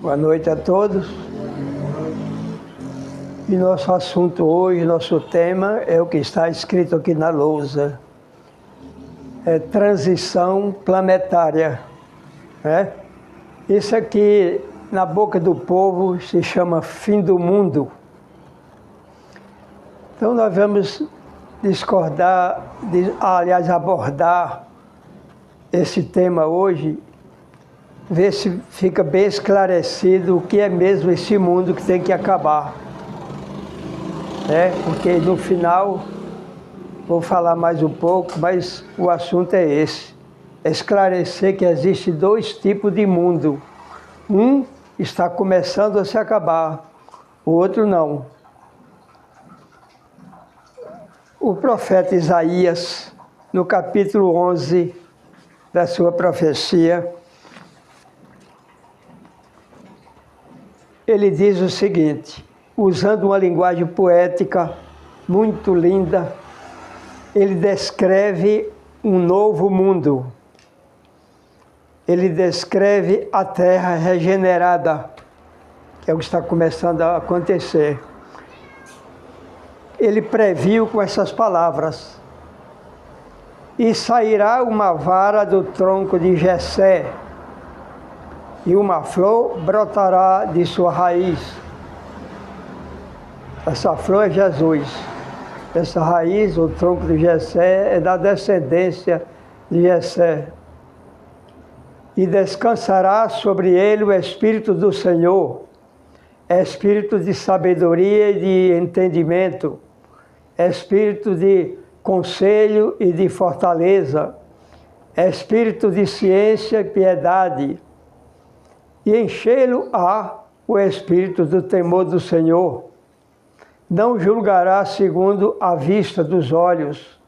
Boa noite a todos. E nosso assunto hoje, nosso tema é o que está escrito aqui na lousa. É transição planetária. Né? Isso aqui, na boca do povo, se chama fim do mundo. Então nós vamos abordar esse tema hoje, ver se fica bem esclarecido o que é mesmo esse mundo que tem que acabar. Porque no final, vou falar mais um pouco, mas o assunto é esse. É esclarecer que existe dois tipos de mundo. Um está começando a se acabar, o outro não. O profeta Isaías, no capítulo 11 da sua profecia, ele diz o seguinte, usando uma linguagem poética muito linda, ele descreve um novo mundo. Ele descreve a terra regenerada, que é o que está começando a acontecer. Ele previu com essas palavras: e sairá uma vara do tronco de Jessé, e uma flor brotará de sua raiz. Essa flor é Jesus. Essa raiz, o tronco de Jessé, é da descendência de Jessé. E descansará sobre ele o Espírito do Senhor, Espírito de sabedoria e de entendimento, Espírito de conselho e de fortaleza, Espírito de ciência e piedade, e enchê-lo-á o Espírito do temor do Senhor. Não julgará segundo a vista dos olhos,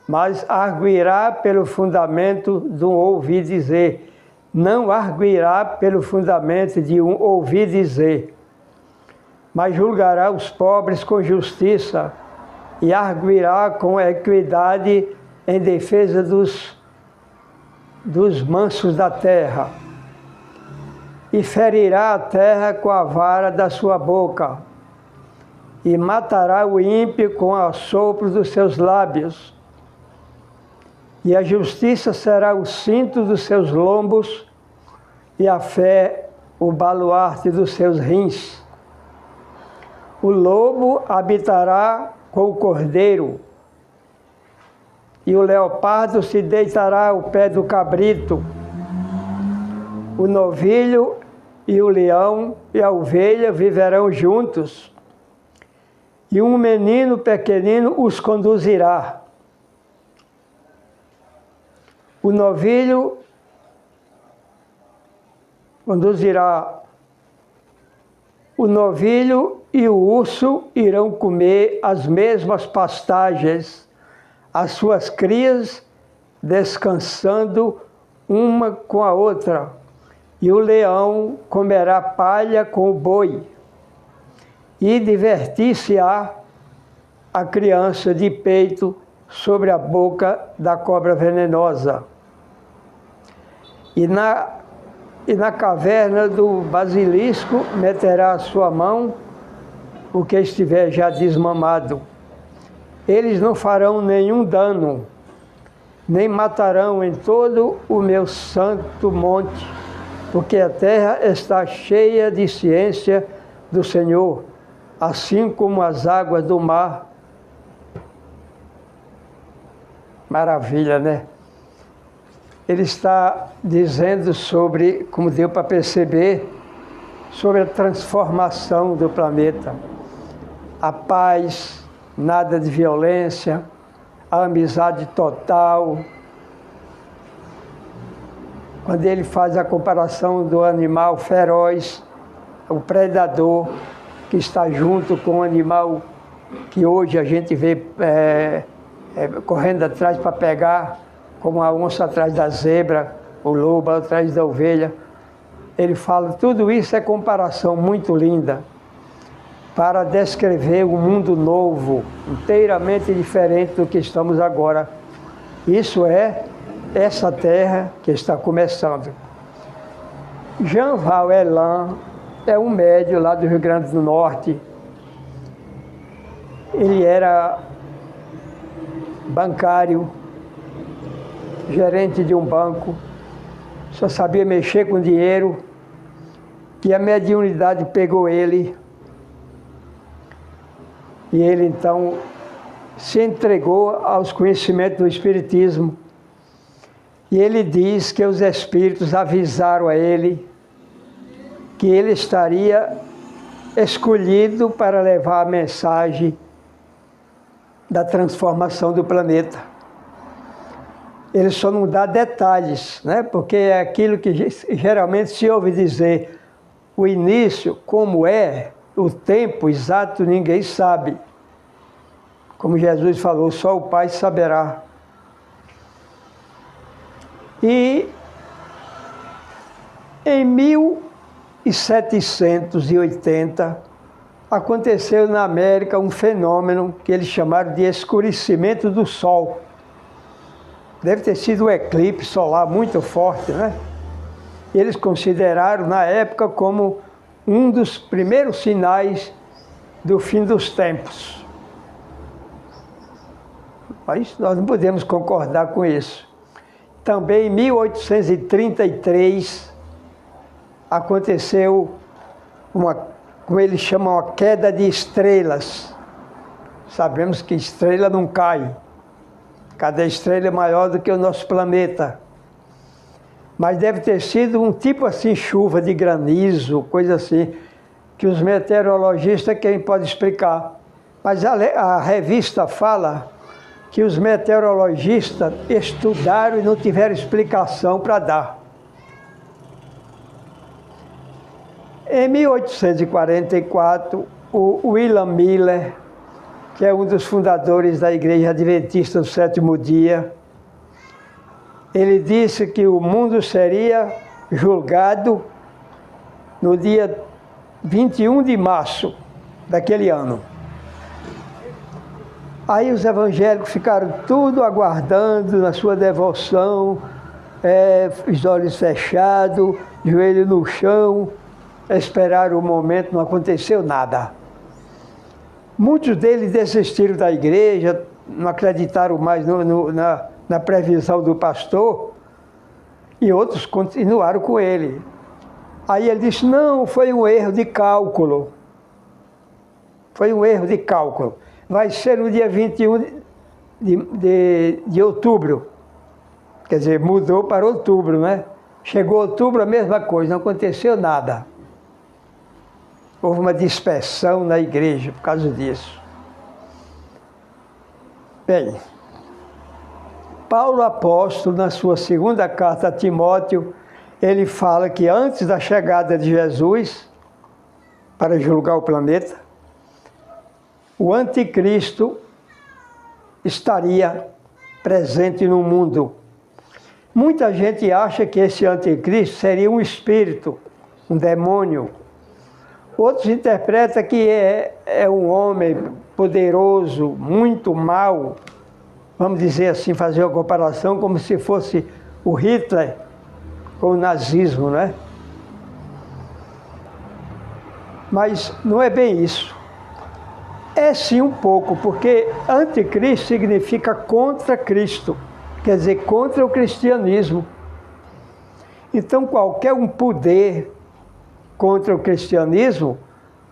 mas arguirá pelo fundamento de um ouvir dizer. Não arguirá pelo fundamento de um ouvir dizer, mas julgará os pobres com justiça e arguirá com equidade em defesa dos mansos da terra. E ferirá a terra com a vara da sua boca, e matará o ímpio com o assopro dos seus lábios. E a justiça será o cinto dos seus lombos, e a fé o baluarte dos seus rins. O lobo habitará com o cordeiro, e o leopardo se deitará ao pé do cabrito. O novilho e o leão e a ovelha viverão juntos, e um menino pequenino os conduzirá. O novilho conduzirá. O novilho e o urso irão comer as mesmas pastagens, as suas crias descansando uma com a outra. E o leão comerá palha com o boi, e divertir-se-á a criança de peito sobre a boca da cobra venenosa. E na caverna do basilisco meterá a sua mão o que estiver já desmamado. Eles não farão nenhum dano, nem matarão em todo o meu santo monte, porque a terra está cheia de ciência do Senhor, assim como as águas do mar. Maravilha, né? Ele está dizendo sobre, como deu para perceber, sobre a transformação do planeta. A paz, nada de violência, a amizade total. Quando ele faz a comparação do animal feroz, o predador, que está junto com o animal que hoje a gente vê correndo atrás para pegar, como a onça atrás da zebra, o lobo atrás da ovelha. Ele fala, tudo isso é comparação muito linda para descrever um mundo novo, inteiramente diferente do que estamos agora. Isso é essa terra que está começando. Jean Valjean é um médium lá do Rio Grande do Norte. Ele era bancário, gerente de um banco, só sabia mexer com dinheiro, e a mediunidade pegou ele. E ele então se entregou aos conhecimentos do Espiritismo. E ele diz que os espíritos avisaram a ele que ele estaria escolhido para levar a mensagem da transformação do planeta. Ele só não dá detalhes, né? Porque é aquilo que geralmente se ouve dizer, o início, como é, o tempo exato, ninguém sabe. Como Jesus falou, só o Pai saberá. E em 1780, aconteceu na América um fenômeno que eles chamaram de escurecimento do Sol. Deve ter sido um eclipse solar muito forte, né? Eles consideraram na época como um dos primeiros sinais do fim dos tempos. Mas nós não podemos concordar com isso. Também em 1833 aconteceu como eles chamam, a queda de estrelas. Sabemos que estrela não cai. Cada estrela é maior do que o nosso planeta. Mas deve ter sido um tipo assim, chuva de granizo, coisa assim, que os meteorologistas quem pode explicar. Mas a revista fala que os meteorologistas estudaram e não tiveram explicação para dar. Em 1844, o William Miller, que é um dos fundadores da Igreja Adventista do Sétimo Dia, ele disse que o mundo seria julgado no dia 21 de março daquele ano. Aí os evangélicos ficaram tudo aguardando na sua devoção, os olhos fechados, joelho no chão, esperaram o momento, não aconteceu nada. Muitos deles desistiram da igreja, não acreditaram mais na previsão do pastor, e outros continuaram com ele. Aí ele disse, não, foi um erro de cálculo. Foi um erro de cálculo. Vai ser no dia 21 de outubro. Quer dizer, mudou para outubro, né? Chegou outubro, a mesma coisa, não aconteceu nada. Houve uma dispersão na igreja por causa disso. Bem, Paulo apóstolo, na sua segunda carta a Timóteo, ele fala que antes da chegada de Jesus, para julgar o planeta, o anticristo estaria presente no mundo. Muita gente acha que esse anticristo seria um espírito, um demônio. Outros interpretam que é um homem poderoso, muito mau, vamos dizer assim, fazer uma comparação como se fosse o Hitler com o nazismo, né? Mas não é bem isso. É sim um pouco, porque anticristo significa contra Cristo, quer dizer, contra o cristianismo. Então qualquer um poder contra o cristianismo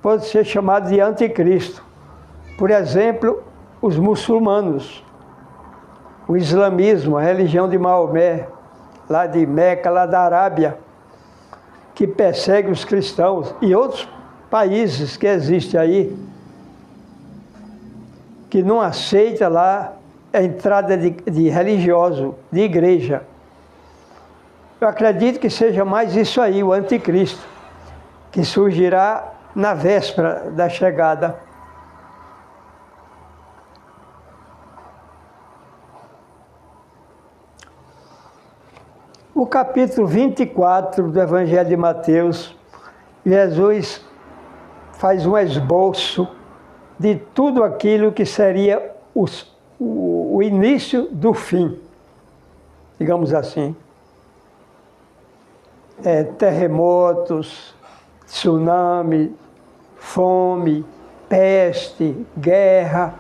pode ser chamado de anticristo. Por exemplo, os muçulmanos, o islamismo, a religião de Maomé, lá de Meca, lá da Arábia, que persegue os cristãos, e outros países que existem aí, que não aceita lá a entrada de religioso, de igreja. Eu acredito que seja mais isso aí, o anticristo, que surgirá na véspera da chegada. O capítulo 24 do Evangelho de Mateus, Jesus faz um esboço de tudo aquilo que seria o início do fim, digamos assim. terremotos, tsunami, fome, peste, guerra,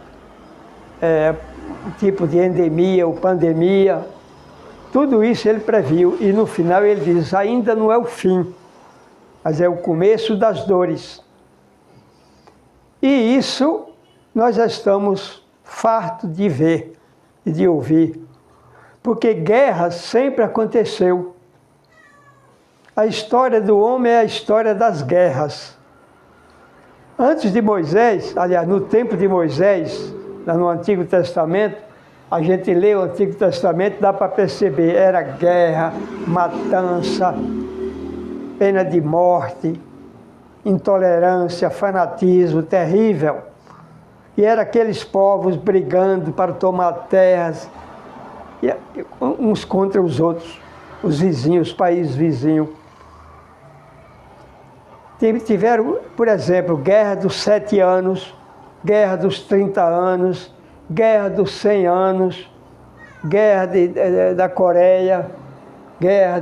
tipo de endemia ou pandemia. Tudo isso ele previu e no final ele diz, ainda não é o fim, mas é o começo das dores. E isso nós já estamos fartos de ver e de ouvir, porque guerra sempre aconteceu. A história do homem é a história das guerras. Antes de Moisés, aliás, no tempo de Moisés, no Antigo Testamento, a gente lê o Antigo Testamento, dá para perceber, era guerra, matança, pena de morte, intolerância, fanatismo terrível. E eram aqueles povos brigando para tomar terras, uns contra os outros, os vizinhos, os países vizinhos. Tiveram, por exemplo, guerra dos 7 anos, guerra dos 30 anos, guerra dos 100 anos, guerra da Coreia, guerra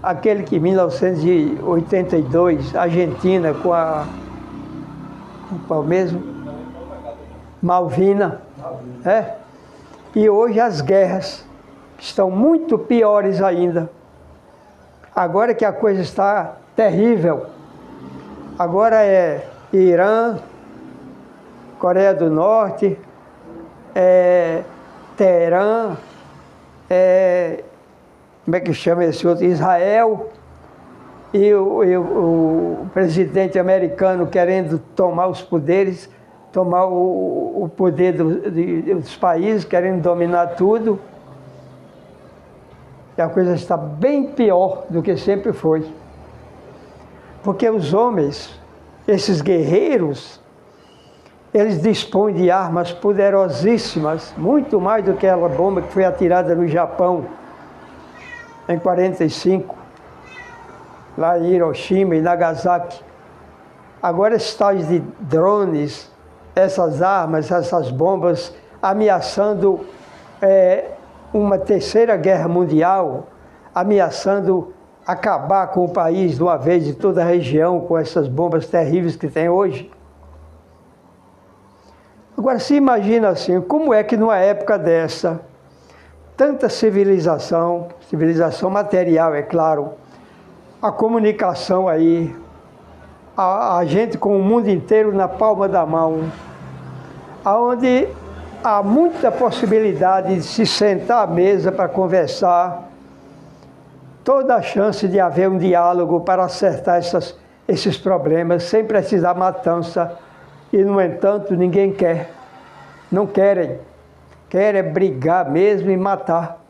aquele que em 1982, Argentina com qual mesmo? Malvina. E hoje as guerras estão muito piores ainda. Agora que a coisa está terrível, agora é Irã, Coreia do Norte, Teherã, como é que chama esse outro? Israel, e o presidente americano querendo tomar os poderes, tomar o poder dos países, querendo dominar tudo. E a coisa está bem pior do que sempre foi. Porque os homens, esses guerreiros, eles dispõem de armas poderosíssimas, muito mais do que aquela bomba que foi atirada no Japão em 45, lá em Hiroshima e Nagasaki. Agora esses tais de drones, essas armas, essas bombas ameaçando uma terceira guerra mundial, ameaçando acabar com o país de uma vez, de toda a região, com essas bombas terríveis que tem hoje. Agora, se imagina assim, como é que numa época dessa, tanta civilização material, é claro, a comunicação aí, a gente com o mundo inteiro na palma da mão, aonde há muita possibilidade de se sentar à mesa para conversar, toda a chance de haver um diálogo para acertar esses problemas, sem precisar matança. E, no entanto, ninguém quer. Não querem. Querem brigar mesmo e matar.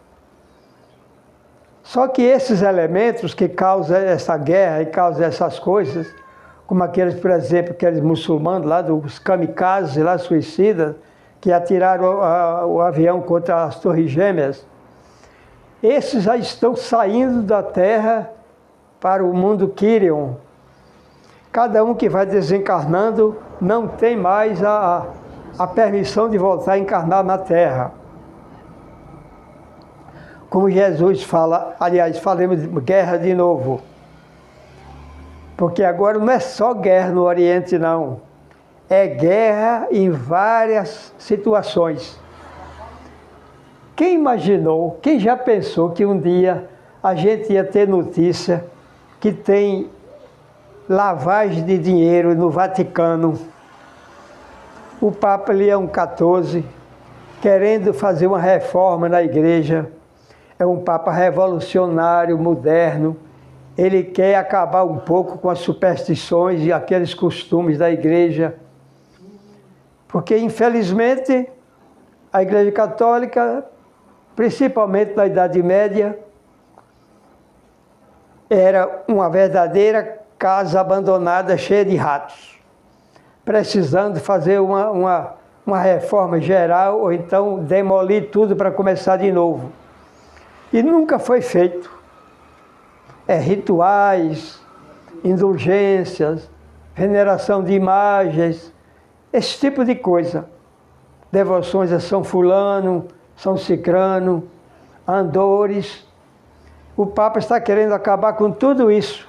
Só que esses elementos que causam essa guerra e causam essas coisas, como aqueles, por exemplo, aqueles muçulmanos lá, dos kamikazes lá, suicidas, que atiraram o avião contra as Torres Gêmeas, esses já estão saindo da Terra para o mundo Quirion. Cada um que vai desencarnando não tem mais a permissão de voltar a encarnar na Terra. Como Jesus fala, aliás, falemos de guerra de novo. Porque agora não é só guerra no Oriente, não. É guerra em várias situações. Quem imaginou, quem já pensou que um dia a gente ia ter notícia que tem lavagem de dinheiro no Vaticano? O Papa Leão XIV, querendo fazer uma reforma na igreja, é um Papa revolucionário, moderno. Ele quer acabar um pouco com as superstições e aqueles costumes da igreja. Porque, infelizmente, a Igreja Católica, principalmente na Idade Média, era uma verdadeira casa abandonada, cheia de ratos, precisando fazer uma reforma geral, ou então demolir tudo para começar de novo. E nunca foi feito. Rituais, indulgências, veneração de imagens, esse tipo de coisa. Devoções a São Fulano, São Cicrano, andores. O Papa está querendo acabar com tudo isso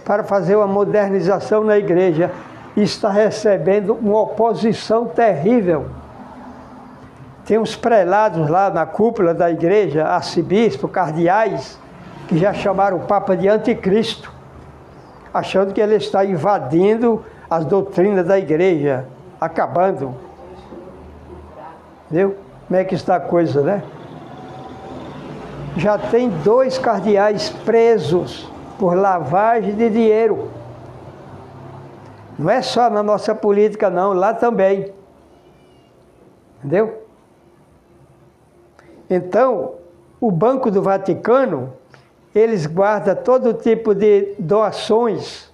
para fazer uma modernização na igreja e está recebendo uma oposição terrível. Tem uns prelados lá na cúpula da igreja, arcebispos, cardeais, que já chamaram o Papa de anticristo, achando que ele está invadindo as doutrinas da igreja, acabando. Viu? Como é que está a coisa, né? Já tem 2 cardeais presos por lavagem de dinheiro. Não é só na nossa política, não, lá também. Entendeu? Então, o Banco do Vaticano, eles guardam todo tipo de doações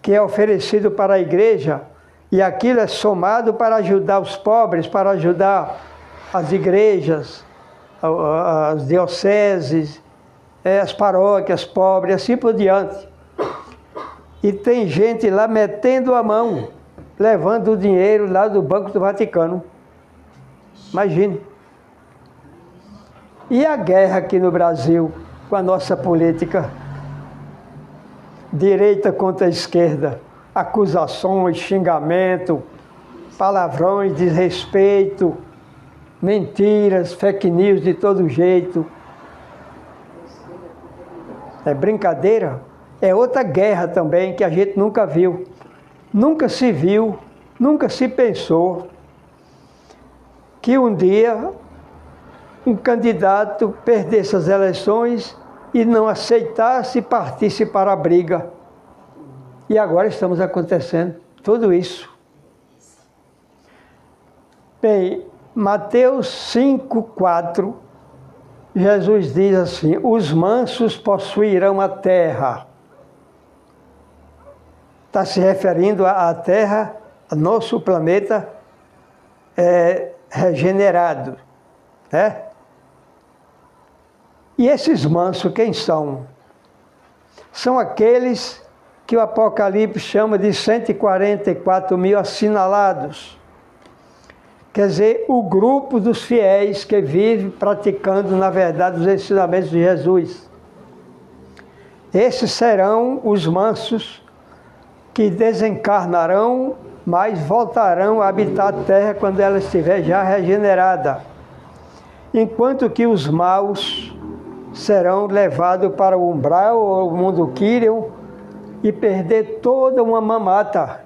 que é oferecido para a igreja, e aquilo é somado para ajudar os pobres, para ajudar as igrejas, as dioceses, as paróquias pobres, assim por diante. E tem gente lá metendo a mão, levando o dinheiro lá do Banco do Vaticano. Imagine. E a guerra aqui no Brasil, com a nossa política? Direita contra a esquerda, acusações, xingamento, palavrões, desrespeito, mentiras, fake news de todo jeito. É brincadeira? É outra guerra também que a gente nunca viu. Nunca se viu, nunca se pensou que um dia um candidato perdesse as eleições e não aceitasse e partisse para a briga. E agora estamos acontecendo tudo isso. Bem, Mateus 5:4, Jesus diz assim: os mansos possuirão a terra. Está se referindo à terra, ao nosso planeta regenerado, né? E esses mansos, quem são? São aqueles que o Apocalipse chama de 144 mil assinalados. Quer dizer, o grupo dos fiéis que vive praticando, na verdade, os ensinamentos de Jesus. Esses serão os mansos que desencarnarão, mas voltarão a habitar a terra quando ela estiver já regenerada. Enquanto que os maus serão levados para o umbral, ou o mundo Quirion, e perder toda uma mamata.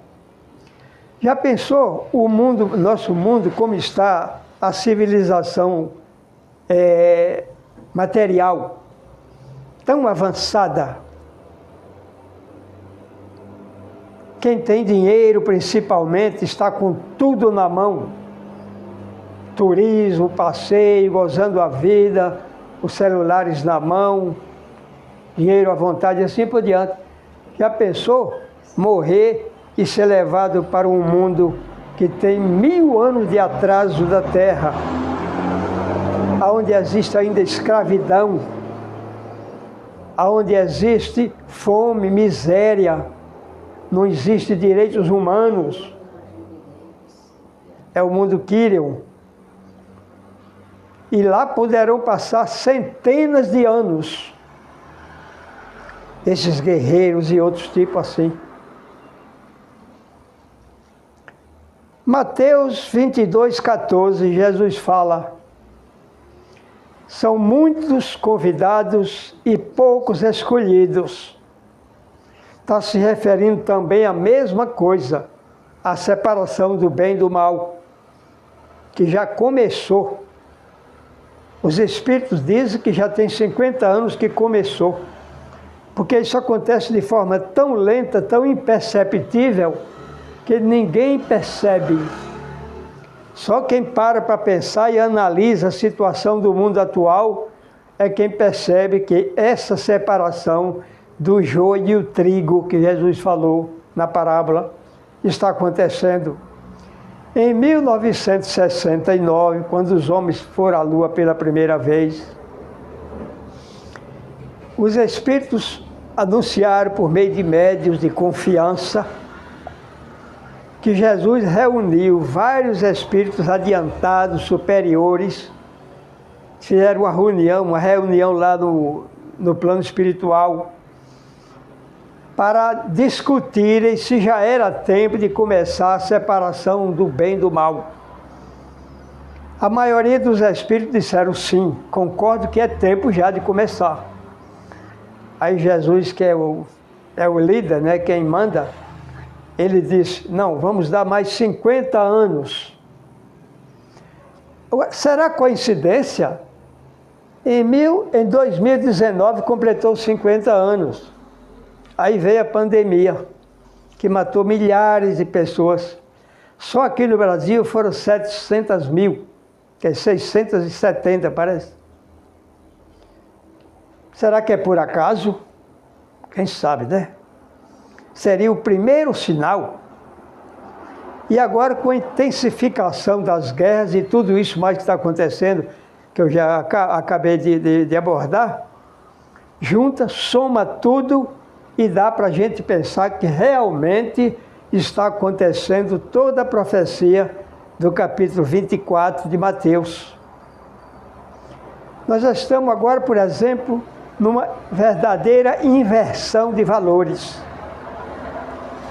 Já pensou o mundo, nosso mundo, como está a civilização material tão avançada? Quem tem dinheiro, principalmente, está com tudo na mão. Turismo, passeio, gozando a vida, os celulares na mão, dinheiro à vontade, assim por diante. Já pensou morrer e ser levado para um mundo que tem 1000 anos de atraso da Terra, onde existe ainda escravidão, onde existe fome, miséria, não existe direitos humanos? É o mundo Quirion. E lá poderão passar centenas de anos esses guerreiros e outros tipos assim. Mateus 22:14, Jesus fala: são muitos convidados e poucos escolhidos. Está se referindo também à mesma coisa, a separação do bem e do mal, que já começou. Os espíritos dizem que já tem 50 anos que começou, porque isso acontece de forma tão lenta, tão imperceptível, que ninguém percebe. Só quem para pensar e analisa a situação do mundo atual é quem percebe que essa separação do joio e o trigo, que Jesus falou na parábola, está acontecendo. Em 1969, quando os homens foram à Lua pela primeira vez, os espíritos anunciaram por meio de médiuns de confiança que Jesus reuniu vários espíritos adiantados, superiores, fizeram uma reunião lá no plano espiritual, para discutirem se já era tempo de começar a separação do bem e do mal. A maioria dos espíritos disseram sim, concordo que é tempo já de começar. Aí Jesus, que é o líder, né, quem manda, ele disse, não, vamos dar mais 50 anos. Será coincidência? Em 2019 completou 50 anos. Aí veio a pandemia, que matou milhares de pessoas. Só aqui no Brasil foram 700 mil, que é 670, parece. Será que é por acaso? Quem sabe, né? Seria o primeiro sinal. E agora, com a intensificação das guerras e tudo isso mais que está acontecendo, que eu já acabei de abordar, junta, soma tudo e dá para a gente pensar que realmente está acontecendo toda a profecia do capítulo 24 de Mateus. Nós estamos agora, por exemplo, numa verdadeira inversão de valores.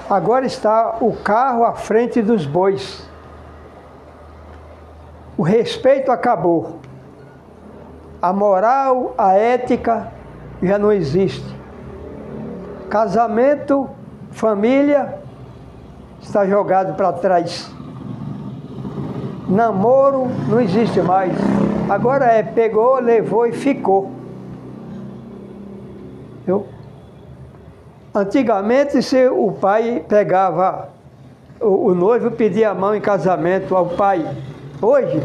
Agora está o carro à frente dos bois. O respeito acabou. A moral, a ética já não existe. Casamento, família, está jogado para trás. Namoro não existe mais. Agora pegou, levou e ficou. Viu? Antigamente, se o pai pegava, o noivo pedia a mão em casamento ao pai. Hoje,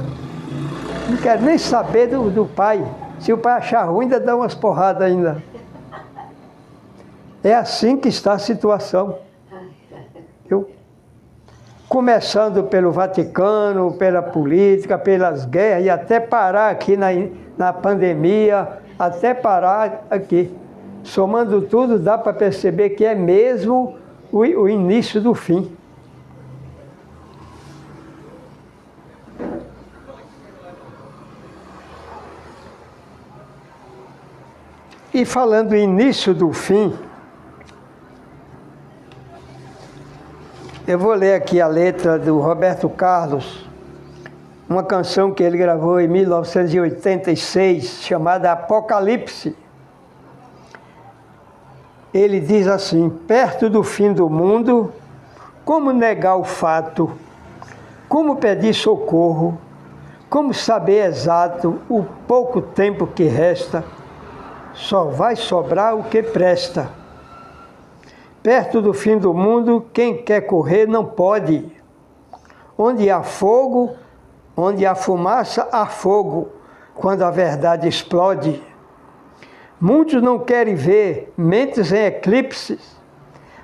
não quero nem saber do pai. Se o pai achar ruim, ainda dá umas porradas ainda. É assim que está a situação. Viu? Começando pelo Vaticano, pela política, pelas guerras, e até parar aqui na pandemia, até parar aqui. Somando tudo, dá para perceber que é mesmo o início do fim. E falando início do fim, eu vou ler aqui a letra do Roberto Carlos, uma canção que ele gravou em 1986, chamada Apocalipse. Ele diz assim, perto do fim do mundo, como negar o fato? Como pedir socorro? Como saber exato o pouco tempo que resta? Só vai sobrar o que presta. Perto do fim do mundo, quem quer correr não pode. Onde há fogo, onde há fumaça, há fogo, quando a verdade explode. Muitos não querem ver mentes em eclipses,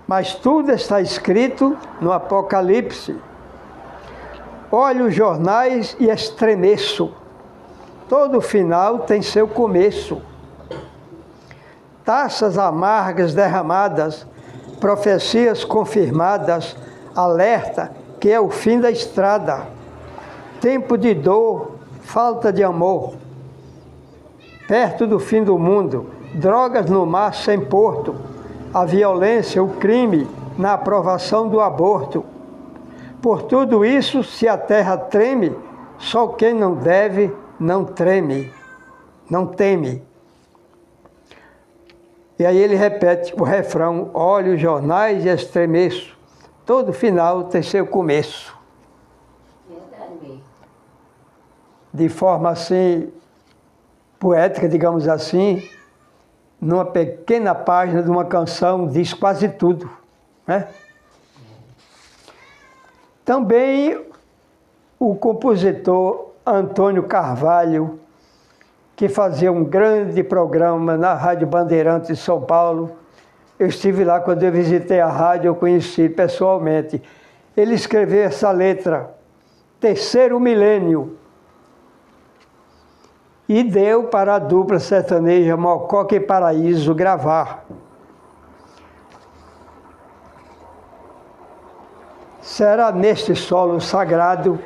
mas tudo está escrito no Apocalipse. Olho os jornais e estremeço. Todo final tem seu começo. Taças amargas derramadas, profecias confirmadas, alerta que é o fim da estrada. Tempo de dor, falta de amor. Perto do fim do mundo, drogas no mar sem porto, a violência, o crime, na aprovação do aborto. Por tudo isso, se a terra treme, só quem não deve não treme, não teme. E aí ele repete o refrão, olho os jornais e estremeço, todo final tem seu começo. De forma assim, poética, digamos assim, numa pequena página de uma canção, diz quase tudo, né? Também o compositor Antônio Carvalho, que fazia um grande programa na Rádio Bandeirantes de São Paulo. Eu estive lá quando eu visitei a rádio, eu conheci pessoalmente. Ele escreveu essa letra, Terceiro Milênio, e deu para a dupla sertaneja Mococa e Paraíso gravar. Será neste solo sagrado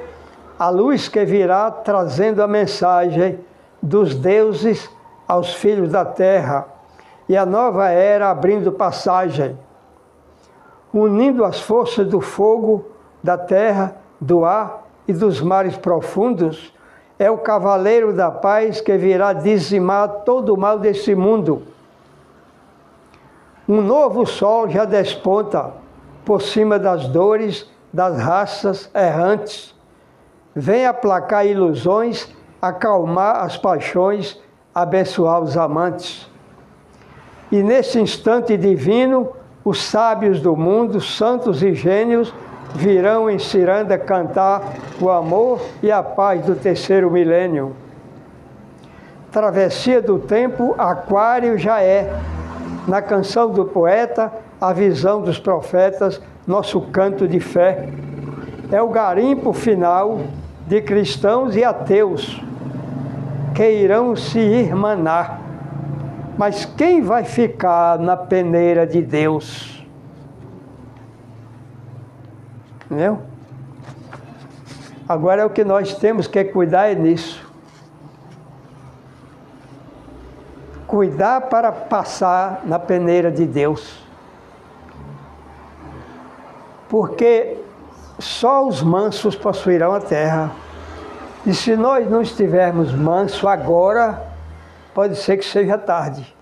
a luz que virá trazendo a mensagem dos deuses aos filhos da terra, e a nova era abrindo passagem, unindo as forças do fogo, da terra, do ar e dos mares profundos, é o cavaleiro da paz que virá dizimar todo o mal desse mundo. Um novo sol já desponta por cima das dores das raças errantes. Vem aplacar ilusões, acalmar as paixões, abençoar os amantes. E nesse instante divino, os sábios do mundo, santos e gênios, virão em ciranda cantar o amor e a paz do terceiro milênio. Travessia do tempo, aquário já é. Na canção do poeta, a visão dos profetas, nosso canto de fé. É o garimpo final de cristãos e ateus que irão se irmanar. Mas quem vai ficar na peneira de Deus? Entendeu? Agora é o que nós temos que cuidar é nisso. Cuidar para passar na peneira de Deus. Porque só os mansos possuirão a terra. E se nós não estivermos mansos agora, pode ser que seja tarde.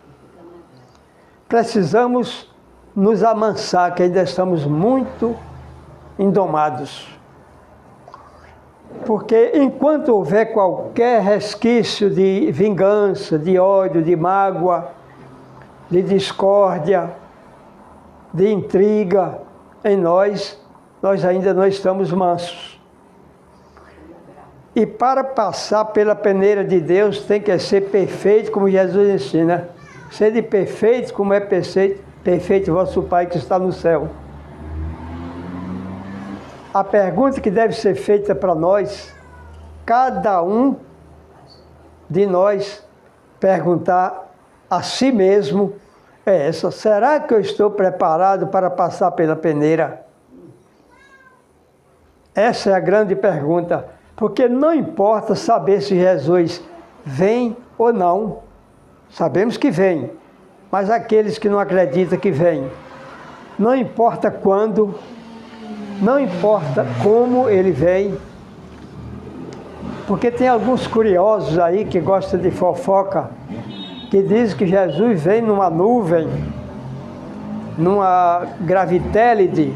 Precisamos nos amansar, que ainda estamos muito indomados. Porque enquanto houver qualquer resquício de vingança, de ódio, de mágoa, de discórdia, de intriga em nós ainda não estamos mansos. E para passar pela peneira de Deus tem que ser perfeito, como Jesus ensina. Sede perfeito como é perfeito vosso Pai que está no céu. A pergunta que deve ser feita para nós, cada um de nós perguntar a si mesmo, é essa: será que eu estou preparado para passar pela peneira? Essa é a grande pergunta, porque não importa saber se Jesus vem ou não, sabemos que vem, mas aqueles que não acreditam que vem, não importa quando, não importa como ele vem, porque tem alguns curiosos aí que gostam de fofoca, que dizem que Jesus vem numa nuvem, numa gravitélide,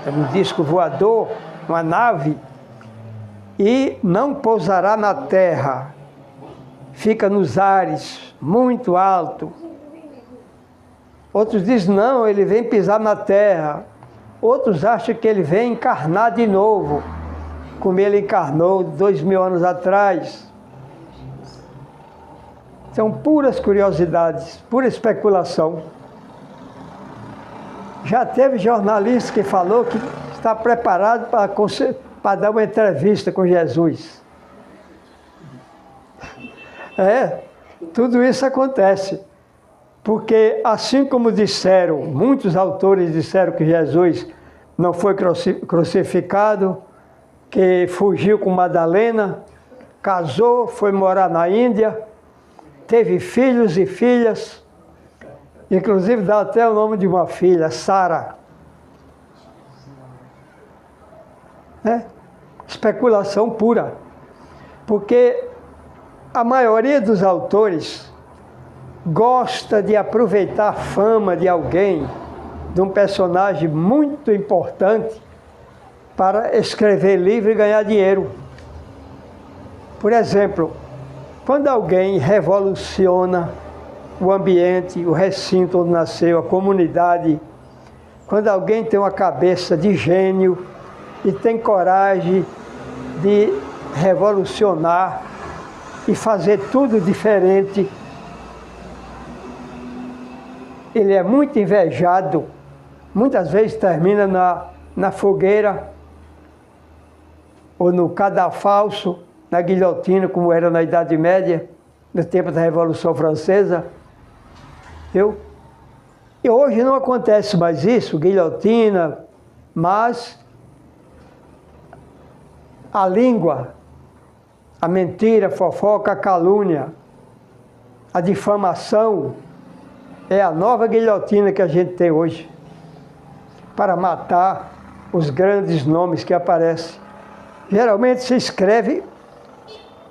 um disco voador, uma nave, e não pousará na terra, fica nos ares, muito alto. Outros dizem, não, ele vem pisar na terra. Outros acham que ele vem encarnar de novo, como ele encarnou 2000 anos atrás. São puras curiosidades, pura especulação. Já teve jornalista que falou que está preparado para dar uma entrevista com Jesus. Tudo isso acontece. Porque assim como disseram, muitos autores disseram que Jesus não foi crucificado, que fugiu com Madalena, casou, foi morar na Índia, teve filhos e filhas, inclusive dá até o nome de uma filha, Sara. Especulação pura. Porque a maioria dos autores gosta de aproveitar a fama de alguém, de um personagem muito importante, para escrever livro e ganhar dinheiro. Por exemplo, quando alguém revoluciona o ambiente, o recinto onde nasceu, a comunidade, quando alguém tem uma cabeça de gênio e tem coragem de revolucionar e fazer tudo diferente, ele é muito invejado, muitas vezes termina na fogueira, ou no cadafalso, na guilhotina, como era na Idade Média, no tempo da Revolução Francesa. E hoje não acontece mais isso, guilhotina, mas a língua a mentira, a fofoca, a calúnia, a difamação é a nova guilhotina que a gente tem hoje para matar os grandes nomes que aparecem. Geralmente se escreve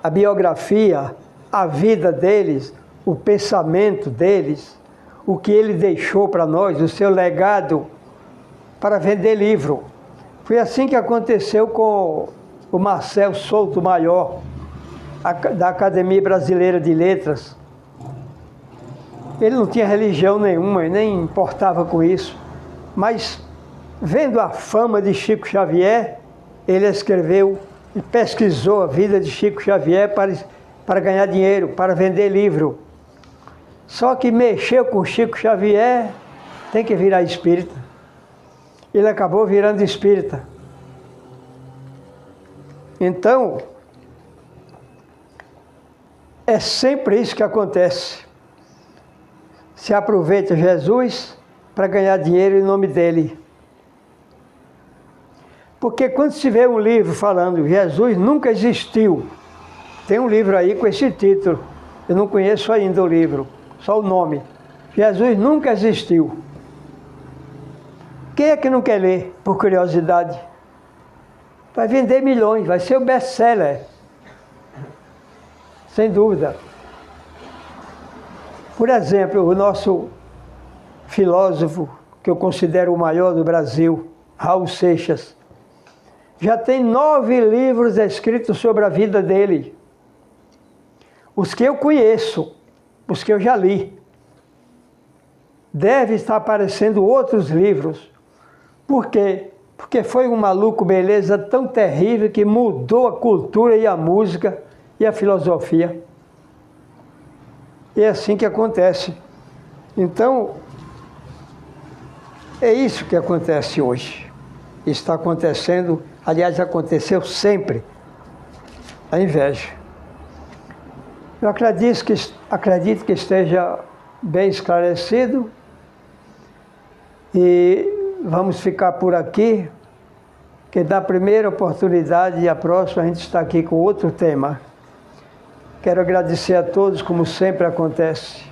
a biografia, a vida deles, o pensamento deles, o que ele deixou para nós, o seu legado, para vender livro. Foi assim que aconteceu com o Marcel Souto Maior, da Academia Brasileira de Letras. Ele não tinha religião nenhuma e nem importava com isso, mas vendo a fama de Chico Xavier, ele escreveu e pesquisou a vida de Chico Xavier para ganhar dinheiro, para vender livro. Só que mexeu com Chico Xavier, tem que virar espírita. Ele acabou virando espírita. Então, é sempre isso que acontece. Se aproveita Jesus para ganhar dinheiro em nome dele. Porque quando se vê um livro falando Jesus nunca existiu, tem um livro aí com esse título, eu não conheço ainda o livro, só o nome. Jesus nunca existiu. Quem é que não quer ler, por curiosidade? Vai vender milhões, vai ser o best-seller. Sem dúvida. Por exemplo, o nosso filósofo, que eu considero o maior do Brasil, Raul Seixas, já tem 9 livros escritos sobre a vida dele. Os que eu conheço, os que eu já li. Deve estar aparecendo outros livros. Por quê? Porque foi um maluco beleza tão terrível que mudou a cultura e a música e a filosofia. E é assim que acontece. Então, é isso que acontece hoje. Está acontecendo, aliás, aconteceu sempre, a inveja. Eu acredito que esteja bem esclarecido e vamos ficar por aqui, que da primeira oportunidade e a próxima a gente está aqui com outro tema. Quero agradecer a todos, como sempre acontece.